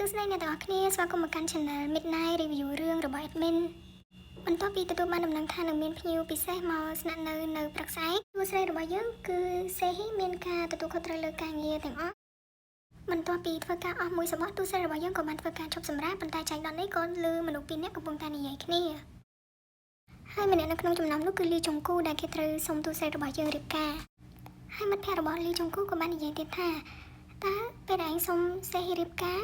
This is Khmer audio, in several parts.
សួស្តីអ្នកទាំងអស់គ្នាស្វាគមន៍មកកាន់ Channel Midnight Review រឿងរបស់ Admin បន្ទាប់ពីទទួលបានដំណឹងថានឹងមានភ្ញៀវពិសេសមកស្នាក់នៅព្រឹកស្អែកសួស្តីរបស់យើងគឺសេហ៊ីមានការទទួលខុសត្រូវលើការងារទាំងអស់បន្ទាប់ពីធ្វើការអស់មួយសប្តាហ៍ទូស្តីរបស់យើងក៏បានធ្វើការឈប់សម្រាកប៉ុន្តែចៃដន្យនេះក៏លើមនុស្សពីរនាក់កំពុងតែនិយាយគ្នាហើយម្នាក់នៅក្នុងចំណោមនោះគឺលីចុងគូដែលគេត្រូវសុំទូស្តីរបស់យើងរៀបការហើយមិត្តភក្តិរបស់លីចុងគូក៏បាននិយាយទៀតថាតើពេលដែលឯងសុំសេហ៊ីរៀបការ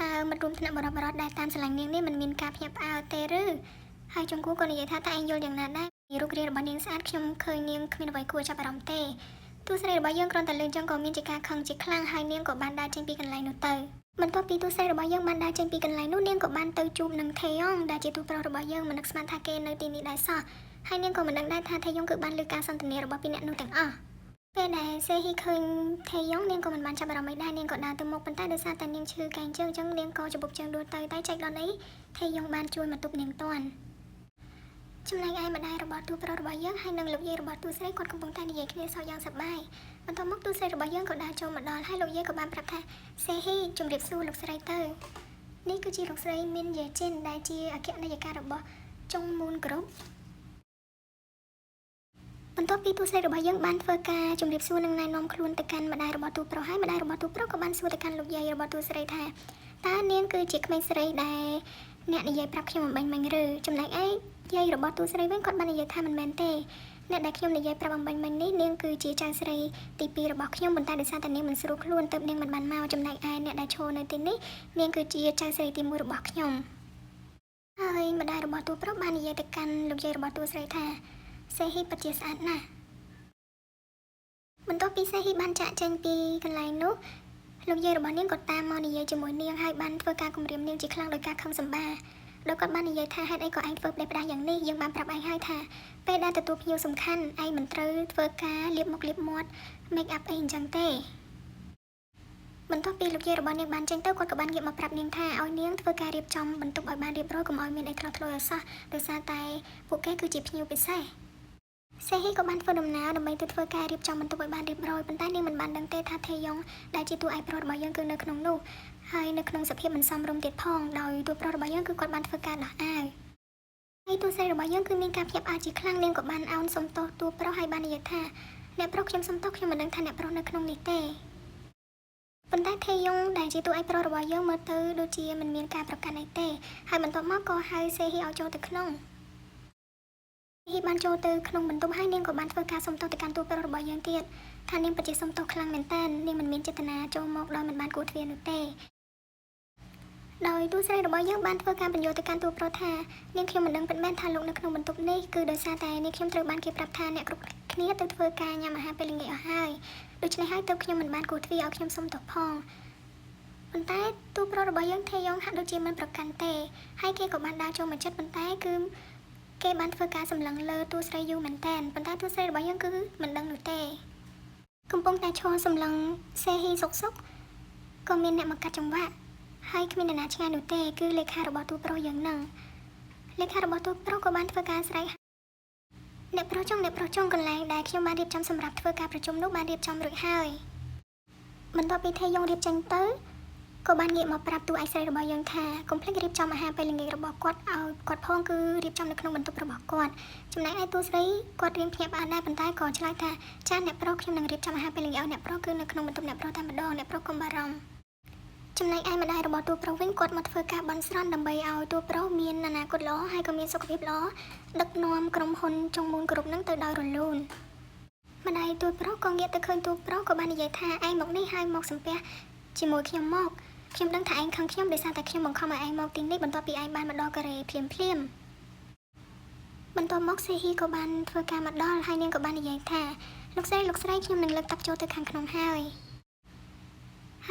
តើមិត្តរួមថ្នាក់បរិបរដែលតាមស្រឡាញ់នាងនេះមិនមានការភ្ញាក់ផ្អើលទេឬហើយចុងគូក៏និយាយថាតើឯងយល់យ៉ាងណាដែររូបរាងរបស់នាងស្អាតខ្ញុំឃើញនាងគ្មានអ្វីគួរចាប់អារម្មណ៍ទេទូស្រីរបស់យើងគ្រាន់តែលើកចឹងក៏មានជាការខឹងជាខ្លាំងហើយនាងក៏បានដើរចេញពីកន្លែងនោះទៅបន្ទាប់ពីទូស្រីរបស់យើងបានដើរចេញពីកន្លែងនោះនាងក៏បានទៅជួបនឹងថេយ៉ងដែលជាទូប្រុសរបស់យើងមិននឹកស្មានថាគេនៅទីនេះដែរសោះហើយនាងក៏មិនដឹងដែរថាថេយ៉ងគឺបានលើកការសន្ទនារបស់ពីរនាក់នោះទាំងអស់ពេលដែលសេហ៊ីឃើញថេយ៉ងនាងក៏មិនបានចាប់អារម្មណ៍អីដែរនាងក៏ដើរទៅមុខប៉ុន្តែដោយសារតែនាងឈឺកែងជើងអញ្ចឹងនាងក៏ច្បុកជើងដួលទៅតែចែកដល់នេះថេយ៉ងបានជួយមកទប់នាងតាន់ចំណែកឯម្ដាយរបស់ទូប្រុសរបស់យើងហើយនិងលោកយាយរបស់ទូស្រីគាត់កំពុងតែនិយាយគ្នាសោកយ៉ាងសប្បាយបន្ទាប់មកទូស្រីរបស់យើងក៏ដើរចូលមកដល់ហើយលោកយាយក៏បានប្រាប់ថាសេហ៊ីជម្រាបសួរលោកស្រីទៅនេះគឺជាលោកស្រីមីនយាជីនដែលជាអគ្គនាយិការបស់ចុងមូនក្រុមបន្ទាប់ពីទូស្រីរបស់យើងបានធ្វើការជម្រាបសួរនិងណែនាំខ្លួនទៅកាន់ម្ដាយរបស់ទូប្រុសហើយម្ដាយរបស់ទូប្រុសក៏បានសួរទៅកាន់លោកយាយរបស់ទូស្រីថាតើនាងគឺជាក្មេងស្រីដែលអ្នកនិយាយប្រាប់ខ្ញុំអំបញ្ញមិញឬចំណែកឯយាយរបស់ទូស្រីវិញគាត់បាននិយាយថាមិនមែនទេអ្នកដែលខ្ញុំនិយាយប្រាប់អំបញ្ញមិញនេះនាងគឺជាចៅស្រីទី2របស់ខ្ញុំប៉ុន្តែដោយសារតែនាងមិនស្រួលខ្លួនទើបនាងមិនបានមកចំណែកឯអ្នកដែលឈរនៅទីនេះនាងគឺជាចៅស្រីទី1របស់ខ្ញុំហើយម្ដាយរបស់ទូប្រុសបាននិយាយទៅកាន់លោកយាយរបស់ទូស្រីថាសេហ៊ីពិតជាស្អាតណាស់បន្ទាប់ពីសេហ៊ីបានចាក់ចេញពីកន្លែងនោះលោកយាយរបស់នាងក៏តាមមកនិយាយជាមួយនាងហើយបានធ្វើការគំរាមនាងជាខ្លាំងដោយការខឹងសម្បាដោយគាត់បាននិយាយថាហេតុអីក៏ឯងធ្វើផ្ដេសផ្ដាសយ៉ាងនេះយើងបានប្រាប់ឯងហើយថាពេលដែលទទួលភ្ញៀវសំខាន់ឯងមិនត្រូវធ្វើការលាបមុខលាបមាត់ make up អីអញ្ចឹងទេបន្ទាប់ពីលោកយាយរបស់នាងបានចេញទៅគាត់ក៏បានងាកមកប្រាប់នាងថាឲ្យនាងធ្វើការរៀបចំបន្ទប់ឲ្យបានរៀបរយកុំឲ្យមានអីខ្លះធ្លោឲ្យសោះដោយសារតែពួកគេគឺជាភ្ញៀវពិសេសសេហ៊ីក៏បានធ្វើដំណើរដើម្បីទៅធ្វើការរៀបចំបន្ទប់ឲ្យបានរៀបរយប៉ុន្តែនាងមិនបានដឹងទេថាថេយ៉ងដែលជាតួឯកប្រុសរបស់យើងគឺនៅក្នុងនោះហើយនៅក្នុងសភាពមិនសមរម្យទៀតផងដោយតួប្រុសរបស់យើងគឺគាត់បានធ្វើការដោះអាវហើយតួស្រីរបស់យើងគឺមានការភ្ញាក់ផ្អើលជាខ្លាំងនាងក៏បានអោនសុំទោសតួប្រុសហើយបាននិយាយថាអ្នកប្រុសខ្ញុំសុំទោសខ្ញុំមិនដឹងថាអ្នកប្រុសនៅក្នុងនេះទេប៉ុន្តែថេយ៉ងដែលជាតួឯកប្រុសរបស់យើងមើលទៅដូចជាមិនមានការប្រកាន់អីទេហើយបន្ទាប់មកក៏ហៅសេហ៊ីឲ្យចូលទៅក្នុងហ៊ីបានចូលទៅក្នុងបន្ទប់ហើយនាងក៏បានធ្វើការសុំទោសទៅកាន់តួប្រុសរបស់យើងទៀតថានាងពិតជាសុំទោសខ្លាំងមែនតើនាងមិនមានចេតនាចូលមកដោយមិនបានគួរទ្វារនោះទេដោយតួស្រីរបស់យើងបានធ្វើការបញ្យល់ទៅកាន់តួប្រុសថានាងខ្ញុំមិនដឹងពិតមែនថាលោកនៅក្នុងបន្ទប់នេះគឺដោយសារតែនាងខ្ញុំត្រូវបានគេប្រាប់ថាអ្នកគ្រប់គ្នាទៅធ្វើការញ៉ាំអាហារពេលល្ងាចអស់ហើយដូច្នេះហើយទើបខ្ញុំមិនបានគួរទ្វារឲ្យខ្ញុំសុំទោសផងប៉ុន្តែតួប្រុសរបស់យើងថេយ៉ងហាក់ដូចជាមិនប្រកាន់ទេហើយគេក៏បានដើរចូលមកជិតប៉ុន្តែគឺគេបានធ្វើការសម្លឹងលើតួស្រីយូរមែនតែនប៉ុន្តែតួស្រីរបស់យើងគឺមិនដឹងនោះទេកំពុងតែឈរសម្លឹងសេហ៊ីសុកក៏មានអ្នកមកកាត់ចង្វាក់ហើយគ្មានអ្នកណាឆ្ងាយនោះទេគឺលេខារបស់តួប្រុសយើងនឹងលេខារបស់តួប្រុសក៏បានធ្វើការស្រែកអ្នកប្រុសចុងកន្លែងដែលខ្ញុំបានរៀបចំសម្រាប់ធ្វើការប្រជុំនោះបានរៀបចំរួចហើយបន្ទាប់ពីថេយ៉ងរៀបចេញទៅក៏បានងាកមកប្រាប់តួឯកស្រីរបស់យើងថាកុំភ្លេចរៀបចំអាហារពេលល្ងាចរបស់គាត់ឲ្យគាត់ផងគឺរៀបចំនៅក្នុងបន្ទប់របស់គាត់ចំណែកឯតួស្រីគាត់រៀងភ្ញាក់ផ្អើលដែរប៉ុន្តែក៏ឆ្លើយថាចាអ្នកប្រុសខ្ញុំនឹងរៀបចំអាហារពេលល្ងាចឲ្យអ្នកប្រុសគឺនៅក្នុងបន្ទប់អ្នកប្រុសតែម្ដងអ្នកប្រុសកុំបារម្ភចំណែកឯម្ដាយរបស់តួប្រុសវិញគាត់មកធ្វើការបន់ស្រន់ដើម្បីឲ្យតួប្រុសមានអនាគតល្អហើយក៏មានសុខភាពល្អដឹកនាំក្រុមហ៊ុនចុងមូនគ្រប់នឹងទៅដោយរលូនម្ដាយតួប្រុសក៏ងាកទៅឃើញតួប្រុសក៏បាននិយាយថាឯងមកនេះហើយមកសំពះជាមួយខ្ញុំមកខ្ញុំដឹងថាឯងខឹងខ្ញុំដោយសារតែខ្ញុំបង្ខំឲ្យឯងមកទីនេះបន្ទាប់ពីឯងបានមកដល់កូរ៉េភ្លាមបន្ទាប់មកសេហ៊ីក៏បានធ្វើការមកដល់ហើយនាងក៏បាននិយាយថាលោកស្រីខ្ញុំនឹងលើកទឹកចូលទៅខាងក្នុងហើ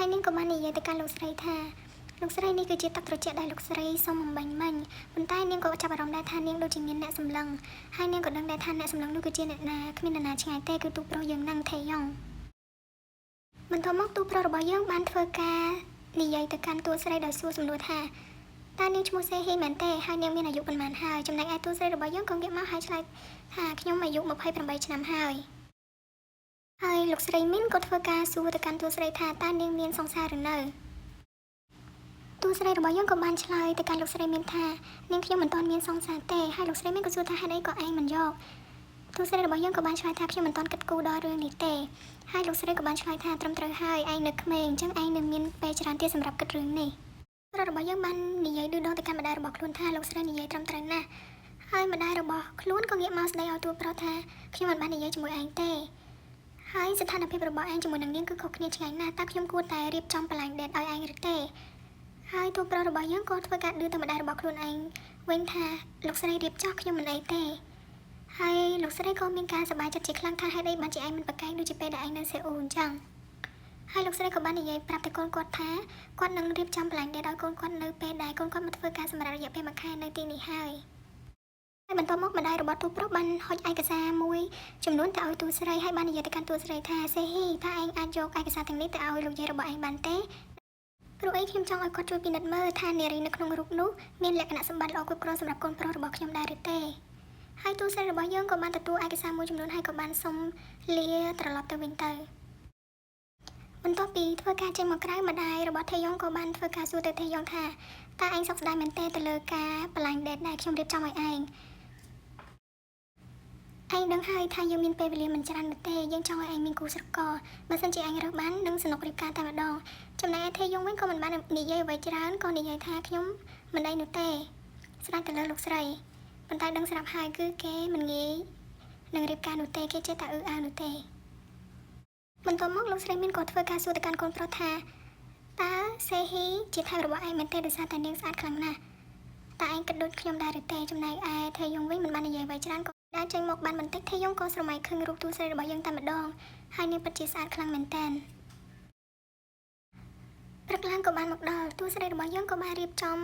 យនាងក៏បាននិយាយទៅកាន់លោកស្រីថាលោកស្រីនេះគឺជាទឹកត្រជាក់ដែលលោកស្រីសុំអំបញ្ញមិញប៉ុន្តែនាងក៏ចាប់អារម្មណ៍ដែរថានាងដូចជាមានអ្នកសម្លឹងហើយនាងក៏ដឹងដែរថាអ្នកសម្លឹងនោះគឺជាអ្នកណាគ្មានអ្នកណាឆ្ងាយទេគឺទូប្រុសយើងនឹងថេយ៉ងបន្ទាប់មកទូប្រុសរបស់យើងបានធ្វើការនិយាយទៅកាន់តួស្រីដោយសួរសំណួរថាតើនាងឈ្មោះសេហ៊ីមែនទេហើយនាងមានអាយុប៉ុន្មានហើយចំណែកឯតួស្រីរបស់យើងក៏ងាកមកហើយឆ្លើយថាខ្ញុំអាយុ28ឆ្នាំហើយលោកស្រីមីនក៏ធ្វើការសួរទៅកាន់តួស្រីថាតើនាងមានសង្សារឬនៅ ស្រីរបស់យើងក៏បានឆ្លើយទៅកាន់លោកស្រីមានថានាងខ្ញុំមិនទាន់មានសង្សារទេហើយលោកស្រីមានក៏សួរថាហេតុអីក៏ឯងមិនយកទូស្រីរបស់យើងក៏បានឆ្លើយថាខ្ញុំមិនទាន់គិតគូរដល់រឿងនេះទេហើយលោកស្រីក៏បានឆ្លើយថាត្រឹមត្រូវហើយឯងនៅក្មេងអញ្ចឹងឯងនៅមានពេលច្រើនទៀតសម្រាប់គិតរឿងនេះប្រុសរបស់យើងបាននិយាយឌឺដងទៅកាន់ម្ដាយរបស់ខ្លួនថាលោកស្រីនិយាយត្រឹមត្រូវណាស់ហើយម្ដាយរបស់ខ្លួនក៏ងាកមកស្ដីឲ្យទូប្រុសថាខ្ញុំមិនបាននិយាយជាមួយឯងទេហើយស្ថានភាពរបស់ឯងជាមួយនឹងនាងគឺខុសគ្នាឆ្ងាយណាស់តើខ្ញុំគួរតែរៀបចំបន្លាញដេតឲ្យឯងឬទេហើយទូប្រុសរបស់យើងក៏ធ្វើការឌឺទៅម្ដាយរបស់ខ្លួនឯងវិញថាលោកស្រីរៀបចំខ្ញុំមិនអីទេហើយលោកស្រីក៏មានការសប្បាយចិត្តជាខ្លាំងថាហេតុអីបានជាឯងមិនប្រកែកដូចជាពេលដែលឯងនៅសេអ៊ូលអញ្ចឹងហើយលោកស្រីក៏បាននិយាយប្រាប់ទៅកូនគាត់ថាគាត់នឹងរៀបចំបន្លាញដេតឲ្យកូនគាត់នៅពេលដែលកូនគាត់មកធ្វើការសម្រាប់រយៈពេល1ខែនៅទីនេះហើយបន្ទាប់មកម្ដាយរបស់ទូប្រុសបានហុចឯកសារមួយចំនួនទៅឲ្យទូស្រីហើយបាននិយាយទៅកាន់ទូស្រីថាសេហ៊ីតើឯងអាចយកឯកសារទាំងនេះទៅឲ្យលោកយាយរបស់ឯងបានទេព្រោះអីខ្ញុំចង់ឲ្យគាត់ជួយពិនិត្យមើលថានារីនៅក្នុងរូបនោះមានលក្ខណៈសម្បត្តិល្អគ្រប់គ្រាន់សម្រាប់កូនប្រុសរបស់ខ្ញុំដែរឬទេហើយទូស្រីរបស់យើងក៏បានទទួលឯកសារមួយចំនួនហើយក៏បានសុំលាត្រឡប់ទៅវិញទៅបន្ទាប់ពីធ្វើការចេញមកក្រៅម្ដាយរបស់ថេយ៉ងក៏បានធ្វើការសួរទៅថេយ៉ងថាតើឯងសោកស្ដាយមែនទេទៅលើការបន្លាញដេតដែលខ្ញុំរៀបចំឲ្យឯងដឹងហើយថាយើងមានពេលវេលាមិនច្រើននោះទេយើងចង់ឲ្យឯងមានគូស្រករបើសិនជាឯងរើសបាននឹងសនុករៀបការតែម្ដងចំណែកឯថេយ៉ងវិញក៏មិនបាននិយាយអ្វីច្រើនក៏និយាយថាខ្ញុំមិនអីនោះទេស្ដាយទៅលើលោកស្រីប៉ុន្តែដឹងស្រាប់ហើយគឺគេមិនងាយនឹងរៀបការនោះទេគេចេះតែអឺអើនោះទេបន្ទាប់មកលោកស្រីមានក៏ធ្វើការសួរទៅកាន់កូនប្រុសថាតើសេហ៊ីជាថៅរបស់ឯងមែនទេដោយសារតែនាងស្អាតខ្លាំងណាស់តើឯងគិតដូចខ្ញុំដែរឬទេចំណែកឯថេយ៉ងវិញមិនបាននិយាយអ្វីច្រើនក៏ដែលចេញមកបានបន្តិចថេយ៉ងក៏ស្រមៃឃើញរូបទូស្រីរបស់យើងតែម្ដងហើយនាងពិតជាស្អាតខ្លាំងមែនទែនព្រឹកឡើងក៏បានមកដល់ទូស្រីរបស់យើងក៏បានរៀបចំ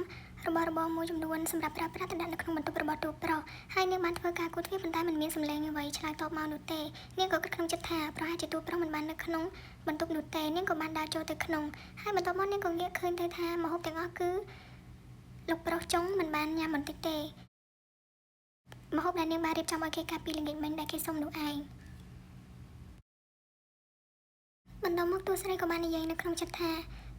របស់របរមួយចំនួនសម្រាប់ប្រើប្រាស់ទៅដាក់នៅក្នុងបន្ទប់របស់ទូប្រុសហើយនាងបានធ្វើការគូទ្វារប៉ុន្តែមិនមានសម្លេងអ្វីឆ្លើយតបមកនោះទេនាងក៏គិតក្នុងចិត្តថាប្រហែលជាទូប្រុសមិនបាននៅក្នុងបន្ទប់នោះទេនាងក៏បានដើរចូលទៅក្នុងហើយបន្ទាប់មកនាងក៏ងាកឃើញទៅថាម្ហូបទាំងអស់គឺលោកប្រុសចុងមិនបានញ៉ាំបន្តិចទេម្ហូបដែលនាងបានរៀបចំឲ្យគេកាលពីល្ងាចមិញដែលគេសុំនោះឯងបន្ទាប់មកទូស្រីក៏បាននិយាយនៅក្នុងចិត្តថ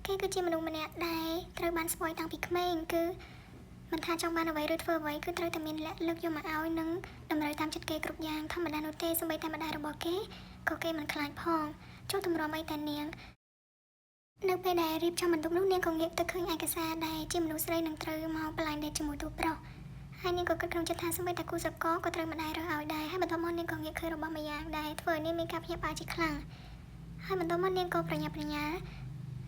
ាគេគឺជាមនុស្សម្នាក់ដែលត្រូវបានស្ពយតាំងពីក្មេងគឺមិនថាចង់បានអ្វីឬធ្វើអ្វីគឺត្រូវតែមានលក្ខលើកយកមកឲ្យនិងតម្រូវតាមចិត្តគេគ្រប់យ៉ាងធម្មតានោះទេសូម្បីតែម្ដាយរបស់គេក៏គេមិនខ្លាចផងចូលទម្រាំអីតែនាងនៅពេលដែលរៀបចំបន្ទប់នោះនាងក៏ងាកទៅឃើញឯកសារដែលជាមនុស្សស្រីនឹងត្រូវមកបន្លាញដេតជាមួយទូប្រុសហើយនាងក៏គិតក្នុងចិត្តថាសូម្បីតែគូស្រករក៏ត្រូវម្ដាយរើសឲ្យដែរហើយបន្ទាប់មកនាងក៏ងាកឃើញរបស់មួយយ៉ាងដែលធ្វើឲ្យនាងមានការភ្ញាក់ផ្អើលជាខ្លាំងហើយបន្ទាប់មកនាងក៏ប្រញាប់ប្រញាល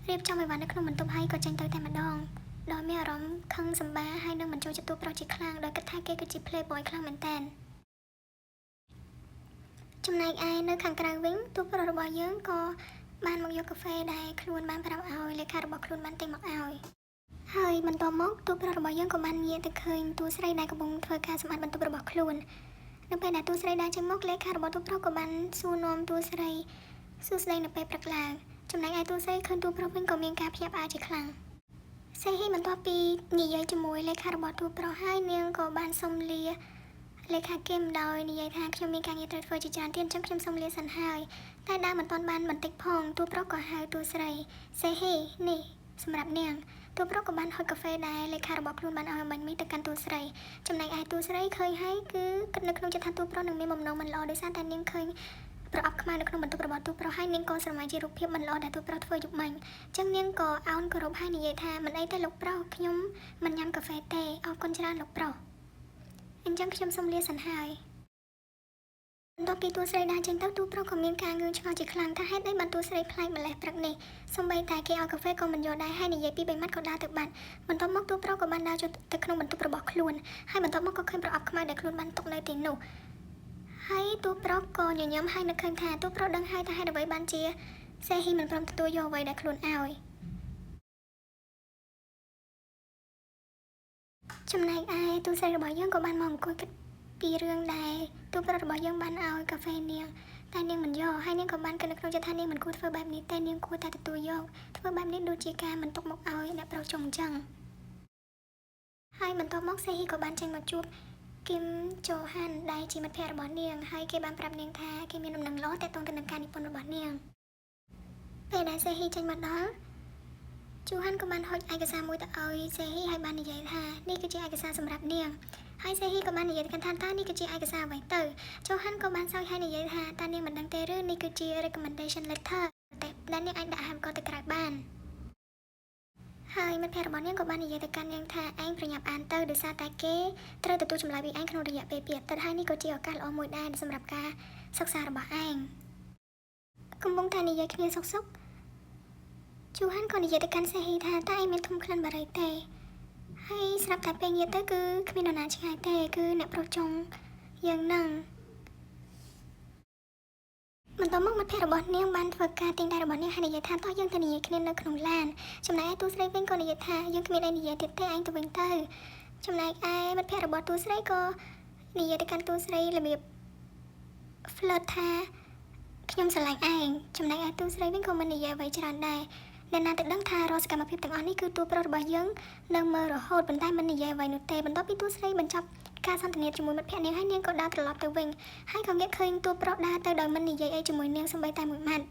់រៀបចំឲ្យបាននៅក្នុងបន្ទប់ហើយក៏ចេញទៅតែម្ដងដោយមានអារម្មណ៍ខឹងសម្បាហើយនឹងមិនចូលចិត្តទូប្រុសជាខ្លាំងដោយគិតថាគេគឺជា playboy ខ្លាំងមែនតើចំណែកឯនៅខាងក្រៅវិញទូប្រុសរបស់យើងក៏បានមកយកកាហ្វេដែលខ្លួនបានប្រាប់ឲ្យលេខារបស់ខ្លួនបានទិញមកឲ្យហើយបន្ទាប់មកទូប្រុសរបស់យើងក៏បានងាកទៅឃើញទូស្រីដែលកំពុងធ្វើការសម្អាតបន្ទប់របស់ខ្លួននៅពេលដែលទូស្រីដើរចេញមកលេខារបស់ទូប្រុសក៏បានសួរនាំទូស្រីសួស្តីនៅពេលព្រឹកឡើងចំណែកឯទូស្រីឃើញទូប្រុសវិញក៏មានការភ្ញាក់ផ្អើលជាខ្លាំងសេហ៊ីបន្ទាប់ពីនិយាយជាមួយលេខារបស់ទូប្រុសហើយនាងក៏បានសុំលាលេខាគឹមដោយនិយាយថាខ្ញុំមានការងារត្រូវធ្វើជាច្រើនទៀតអញ្ចឹងខ្ញុំសុំលាសិនហើយតែដើរមិនទាន់បានបន្តិចផងទូប្រុសក៏ហៅទូស្រីសេហ៊ីនេះសម្រាប់នាងទូប្រុសក៏បានហុចកាហ្វេដែលលេខារបស់ខ្លួនបានឲ្យបាញ់មីទៅកាន់ទូស្រីចំណែកឯទូស្រីឃើញហើយគឺគិតនៅក្នុងចិត្តថាទូប្រុសនឹងមានបំណងមិនល្អដោយសារតែនាងឃើញប្រអប់ខ្មៅនៅក្នុងបន្ទប់របស់ទូប្រុសហើយនាងក៏ស្រមៃជារូបភាពមិនល្អដែលទូប្រុសធ្វើយុគមិញអញ្ចឹងនាងក៏អោនគោរពហើយនិយាយថាមិនអីទេលោកប្រុសខ្ញុំមិនញ៉ាំកាហ្វេទេអរគុណច្រើនលោកប្រុសអញ្ចឹងខ្ញុំសូមលាសិនហើយបន្ទាប់ពីទូស្រីដើរចេញទៅទូប្រុសក៏មានការងឿងឆ្ងល់ជាខ្លាំងថាហេតុអីបានទូស្រីប្លែកម្លេះព្រឹកនេះសូម្បីតែគេឲ្យកាហ្វេក៏មិនយកដែរហើយនិយាយពី3ម៉ាត់ក៏ដើរទៅបាត់បន្ទាប់មកទូប្រុសក៏បានដើរចូលទៅក្នុងបន្ទប់របស់ខ្លួនហើយបន្ទាប់មកក៏ឃើញប្រអប់ខ្មៅដែលខ្លួនបានទុកនៅទីនោះហើយទូប្រុសក៏ញញឹមហើយនឹកឃើញថាទូប្រុសដឹងហើយថាហេតុអ្វីបានជាសេហ៊ីមិនព្រមទទួលយកអ្វីដែលខ្លួនឲ្យចំណែកឯទូស្រីរបស់យើងក៏បានមកអង្គុយគិតពីរឿងដែលទូប្រុសរបស់យើងបានឲ្យកាហ្វេនាងតែនាងមិនយកហើយនាងក៏បានគិតនៅក្នុងចិត្តថានាងមិនគួរធ្វើបែបនេះទេនាងគួរតែទទួលយកធ្វើបែបនេះដូចជាការមិនទុកមកឲ្យអ្នកប្រុសចុងអញ្ចឹងហើយបន្ទាប់មកសេហ៊ីក៏បានចេញមកជួបគឹមជូហានដែលជាមិត្តភក្តិរបស់នាងហើយគេបានប្រាប់នាងថាគេមានដំណឹងល្អទាក់ទងទៅនឹងការនិពន្ធរបស់នាងពេលដែលសេហ៊ីចេញមកដល់ Chú Han có ban hốt ai cái sao mùi ta ơi xe hi hay ban như vậy thà ni cứ chỉ ai cái sao sầm rạp niềng hai xe hi có ban như vậyกันท่านta ni cứ chỉ ai cái sao vậy từ chú Han có ban sao hay như vậy thà ta niềng mình đăng tê rư ni cứ chỉ recommendation letterแต่ด้านนี้ไอ้ด่าหามก็ตะกร้าบ้านហើយមិត្តភក្តិរបស់នាងក៏បាននិយាយទៅកាន់នាងថាឯងប្រញាប់អានទៅដោយសារតែគេត្រូវទទួលចម្លើយពីឯងក្នុងរយៈពេល2អាទិត្យហើយនេះក៏ជាឱកាសល្អមួយដែរសម្រាប់ការសិក្សារបស់ឯងកំពុងតែនិយាយគ្នាសុកជូហានក៏និយាយទៅកាន់សេហ៊ីថាតើឯងមានធំក្លិនបារីទេហើយស្រាប់តែពេលងាកទៅគឺគ្មាននរណាឆ្ងាយទេគឺអ្នកប្រុសចុងយ៉ាងហ្នឹងបន្តមកមិត្តភក្តិរបស់នាងបានធ្វើការទិញដៃរបស់នាងហើយនិយាយថាតោះយើងទៅនិយាយគ្នានៅក្នុងឡានចំណែកឯទូស្រីវិញក៏និយាយថាយើងគ្មានអីនិយាយទៀតទេឯងទៅវិញទៅចំណែកឯមិត្តភក្តិរបស់ទូស្រីក៏និយាយទៅកាន់ទូស្រីរបៀប flirt ថាខ្ញុំស្រឡាញ់ឯងចំណែកឯទូស្រីវិញក៏មិននិយាយអ្វីច្រើនដែរអ្នកណាទៅដឹងថារាល់សកម្មភាពទាំងអស់នេះគឺតួប្រុសរបស់យើងនៅមើលរហូតប៉ុន្តែមិននិយាយអ្វីនោះទេបន្ទាប់ពីទូស្រីបញ្ចប់ការសន្ទនាជាមួយមិត្តភក្តិនាងហើយនាងក៏ដើរត្រឡប់ទៅវិញហើយក៏ងាកឃើញតួប្រុសដើរទៅដោយមិននិយាយអីជាមួយនាងសូម្បីតែមួយម៉ាត់